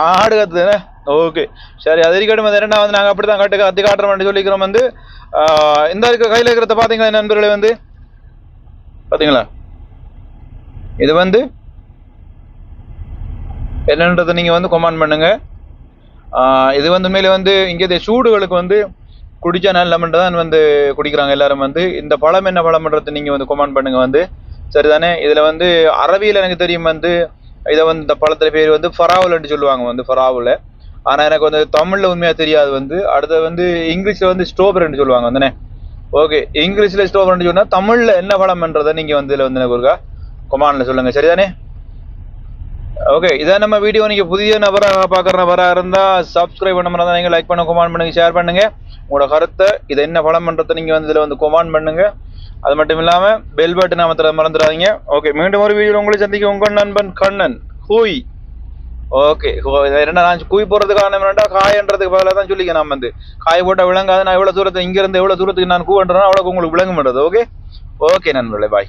ஆடு கத்துதுண்ணே. ஓகே சரி, அது இருக்கட்டும். அது ரெண்டா வந்து நாங்கள் அப்படி தான் கத்தி காட்டுறோம்னு சொல்லிக்கிறோம். வந்து இந்த இருக்க கையில் இருக்கிறத பார்த்தீங்களா நண்பர்களே? வந்து பார்த்தீங்களா இது வந்து என்னன்றதை நீங்கள் வந்து கமெண்ட் பண்ணுங்க. இது வந்து உண்மையிலே வந்து இங்கே சூடுகளுக்கு வந்து குடிச்சா நல்லமன்று தான் வந்து குடிக்கிறாங்க எல்லாரும். வந்து இந்த பழம் என்ன பழம்ன்றது நீங்கள் வந்து கமெண்ட் பண்ணுங்க. வந்து சரிதானே? இதில் வந்து அரபியில் எனக்கு தெரியும் வந்து இதை வந்து இந்த பழத்துல பேர் வந்து ஃபராவுல்னு சொல்லுவாங்க. வந்து ஃபராவுல. ஆனால் எனக்கு வந்து தமிழில் உண்மையாக தெரியாது. வந்து அடுத்தது வந்து இங்கிலீஷில் வந்து ஸ்ட்ராபெரின்னு சொல்லுவாங்க வந்துண்ணே. ஓகே, இங்கிலீஷில் ஸ்ட்ராபெரின்னு சொன்னால் தமிழில் என்ன பழம்ன்றதை நீங்கள் வந்து இதில் வந்து எனக்கு ஒருக்கா கமெண்ட்ல சொல்லுங்கள். சரிதானே? ஓகே, இதான் நம்ம வீடியோ. நீங்கள் புதிய நபராக பார்க்குற நபராக இருந்தால் சப்ஸ்கிரைப் பண்ண மாதிரி நீங்கள் லைக் பண்ண, கமெண்ட் பண்ணுங்க, ஷேர் பண்ணுங்க. உங்களோட கருத்தை இது என்ன பழம்ன்றதை நீங்கள் வந்து இதில் வந்து கமெண்ட் பண்ணுங்க. அது மட்டும் இல்லாமல் பெல் பட்டன் அமைத்துற மறந்துடாதீங்க. ஓகே, மீண்டும் ஒரு வீடியோ உங்களை சந்திக்க உங்கள் நண்பன் கண்ணன் ஹூய். ஓகே, என்ன நான் கூய் போறதுக்கு காரணம் என்னடா, காயன்றதுக்கு பதிலாக தான் சொல்லிக்க. நான் வந்து காய போட்டால் விளங்காது. நான் எவ்வளோ தூரத்தை இங்கிருந்து எவ்வளோ தூரத்துக்கு நான் கூவன்றேன் அவ்வளோக்கு உங்களுக்கு விளங்க மாட்டது. ஓகே ஓகே நண்பர்களே, பாய்.